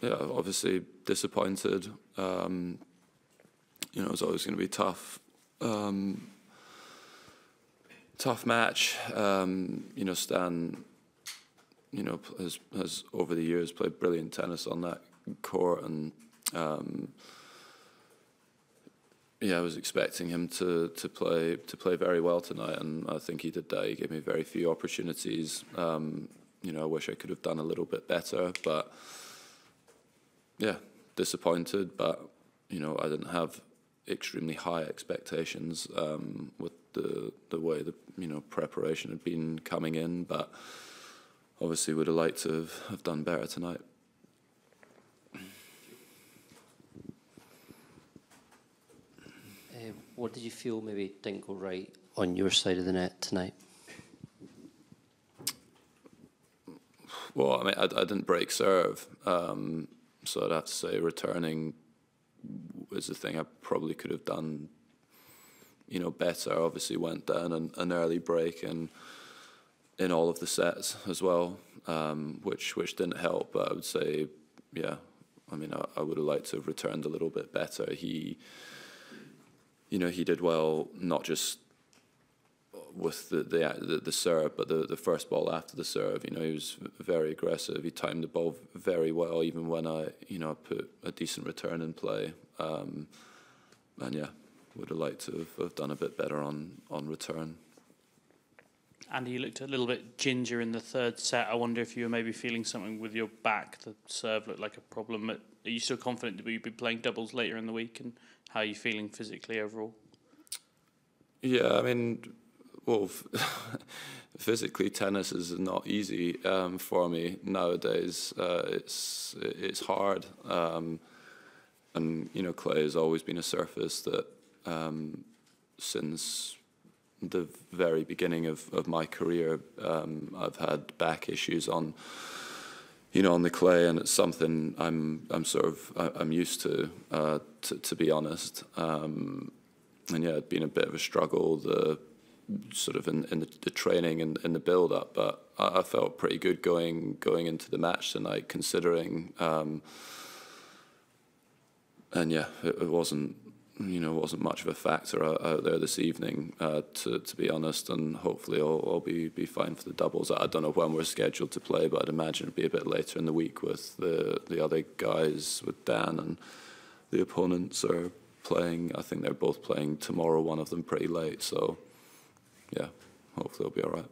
Yeah, obviously disappointed. You know, it was always going to be tough. Tough match. You know, Stan, you know, has over the years played brilliant tennis on that court, and yeah, I was expecting him to play very well tonight, and I think he did that. He gave me very few opportunities. You know, I wish I could have done a little bit better, but yeah, disappointed. But you know, I didn't have extremely high expectations with the way the preparation had been coming in, but obviously would have liked to have done better tonight. What did you feel maybe didn't go right on your side of the net tonight? Well, I mean, I didn't break serve, so I'd have to say returning was the thing I probably could have done, you know, better. Obviously went down an early break and in all of the sets as well, which didn't help. But I would say, yeah, I mean, I would have liked to have returned a little bit better. You know, he did well, not just with the serve, but the first ball after the serve. You know, he was very aggressive. He timed the ball very well, even when I put a decent return in play. And yeah, would have liked to have done a bit better on return. Andy, you looked a little bit ginger in the third set. I wonder if you were maybe feeling something with your back. The serve looked like a problem. Are you still confident that you'll be playing doubles later in the week? And how are you feeling physically overall? Yeah, I mean, well, physically, tennis is not easy for me nowadays. It's hard, and you know, clay has always been a surface that since the very beginning of my career, I've had back issues on, you know, on the clay, and it's something I'm used to be honest. And yeah, it'd been a bit of a struggle, sort of in the training and in the build up, but I felt pretty good going into the match tonight, considering. And yeah, it wasn't much of a factor out there this evening, to be honest, and hopefully I'll be fine for the doubles. I don't know when we're scheduled to play, but I'd imagine it'd be a bit later in the week with the other guys, with Dan, and the opponents are playing. I think they're both playing tomorrow, one of them pretty late, so yeah, hopefully it'll be all right.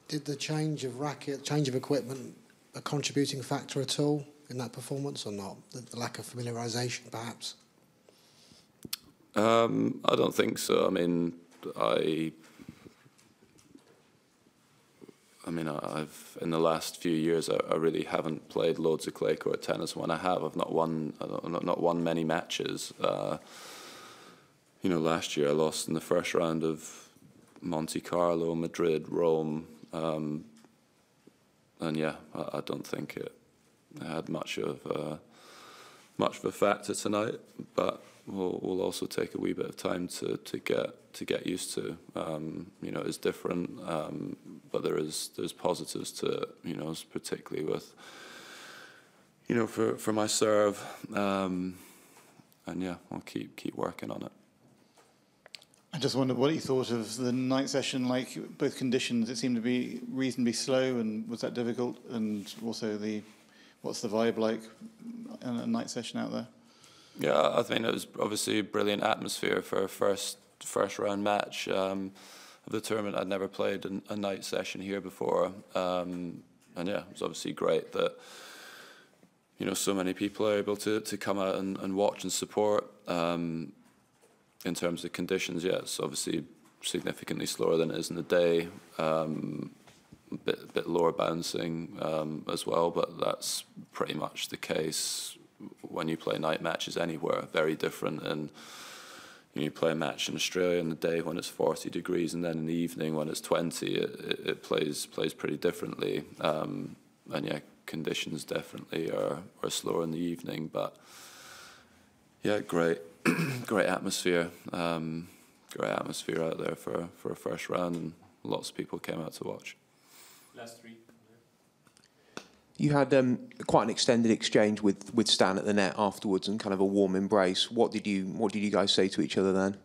Did the change of racket, change of equipment, a contributing factor at all in that performance, or not? The lack of familiarisation, perhaps? I don't think so. I mean, I've in the last few years, I really haven't played loads of clay court tennis. When I have, I've not won many matches. You know, last year I lost in the first round of Monte Carlo, Madrid, Rome, and yeah, I don't think it had much of a factor tonight. But we'll also take a wee bit of time to get used to. You know, it's different, but there's positives to it. You know, particularly with, you know, for my serve, and yeah, I'll keep working on it. I just wondered what you thought of the night session. Like, both conditions, it seemed to be reasonably slow, and was that difficult? And also, what's the vibe like in a night session out there? Yeah, I think it was obviously a brilliant atmosphere for a first round match of the tournament. I'd never played a night session here before, and yeah, it was obviously great that, you know, so many people are able to come out and watch and support. In terms of conditions, yeah, it's obviously significantly slower than it is in the day. A bit lower bouncing as well, but that's pretty much the case when you play night matches anywhere. Very different, and you play a match in Australia in the day when it's 40 degrees, and then in the evening when it's 20, it plays pretty differently. And yeah, conditions definitely are slower in the evening, but yeah, great atmosphere. Great atmosphere out there for a first round, and lots of people came out to watch. Last three. You had quite an extended exchange with Stan at the net afterwards, and kind of a warm embrace. What did you guys say to each other then?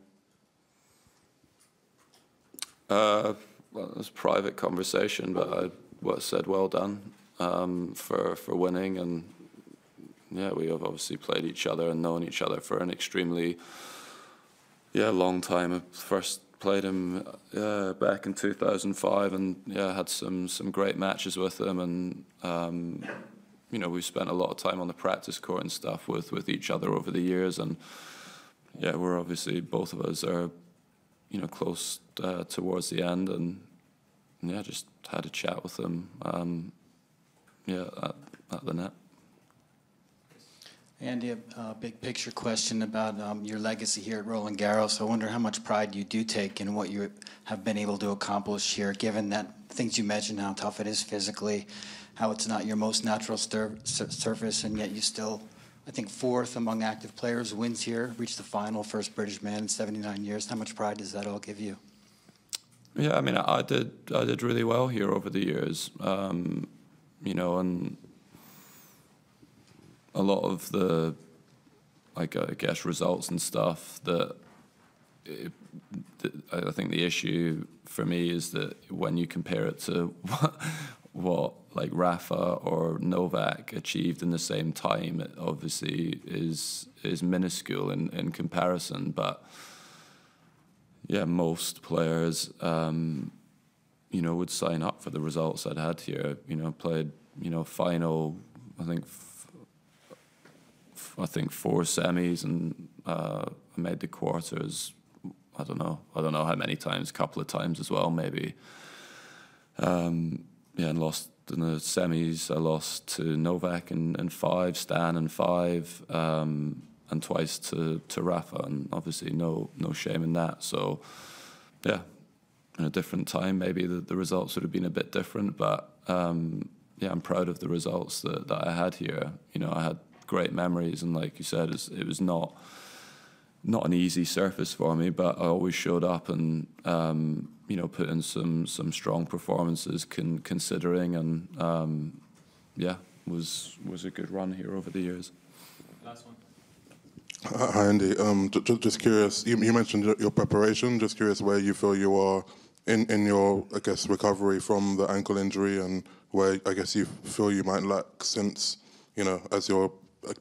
Well, it was a private conversation, but I said well done for winning, and yeah, we have obviously played each other and known each other for an extremely long time. I first played him back in 2005, and had some great matches with him, and you know, we've spent a lot of time on the practice court and stuff with each other over the years, and yeah, we're obviously, both of us are, you know, close towards the end, and yeah, just had a chat with him at the net. Andy, a big picture question about your legacy here at Roland Garros. I wonder how much pride you do take in what you have been able to accomplish here, given that things you mentioned, how tough it is physically, how it's not your most natural surface, and yet you still, I think, 4th among active players, wins here, reached the final, first British man in 79 years. How much pride does that all give you? Yeah, I mean, I did really well here over the years, you know, and a lot of the, like, I guess, results and stuff I think the issue for me is that when you compare it to what like Rafa or Novak achieved in the same time, it obviously is minuscule in comparison. But yeah, most players, you know, would sign up for the results I'd had here. You know, played, you know, final, I think 4 semis, and I made the quarters. I don't know how many times, a couple of times as well, maybe. Yeah, and lost in the semis. I lost to Novak in 5, Stan in 5, and twice to Rafa, and obviously no shame in that. So yeah, in a different time, maybe the results would have been a bit different, but yeah, I'm proud of the results that I had here. You know, I had great memories, and like you said, it was not an easy surface for me, but I always showed up and you know, put in some strong performances considering, and yeah, was a good run here over the years. Last one. Hi Andy, just curious, you mentioned your preparation, just curious where you feel you are in your, I guess, recovery from the ankle injury, and where I guess you feel you might lack since, you know, as you're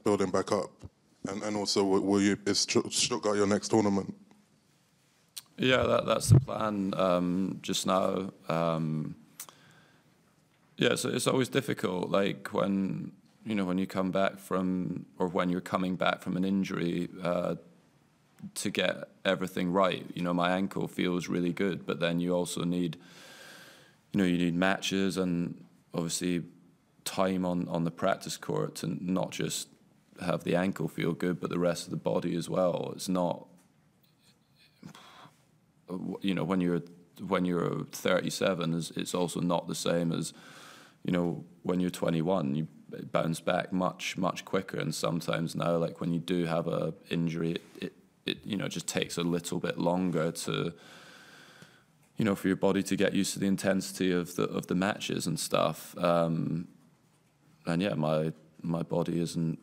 building back up, and also is Stuttgart your next tournament? Yeah, that's the plan just now. Yeah, so it's always difficult, like when you come back from, or when you're coming back from an injury, to get everything right. You know, my ankle feels really good, but then you also need, you need matches and obviously time on the practice court to not just have the ankle feel good, but the rest of the body as well. It's not, when you're 37, it's also not the same as, when you're 21. You bounce back much quicker, and sometimes now, like when you do have a injury, it just takes a little bit longer to, for your body to get used to the intensity of the matches and stuff. And yeah, my body isn't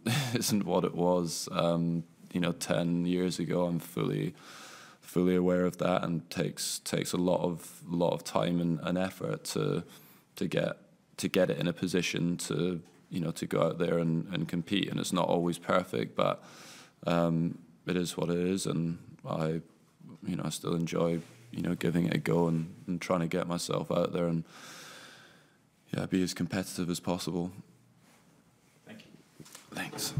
what it was 10 years ago. I'm fully aware of that, and takes a lot of time and effort to get it in a position to go out there and compete. And it's not always perfect, but it is what it is, and I still enjoy giving it a go and trying to get myself out there and be as competitive as possible. Thank you. Thanks.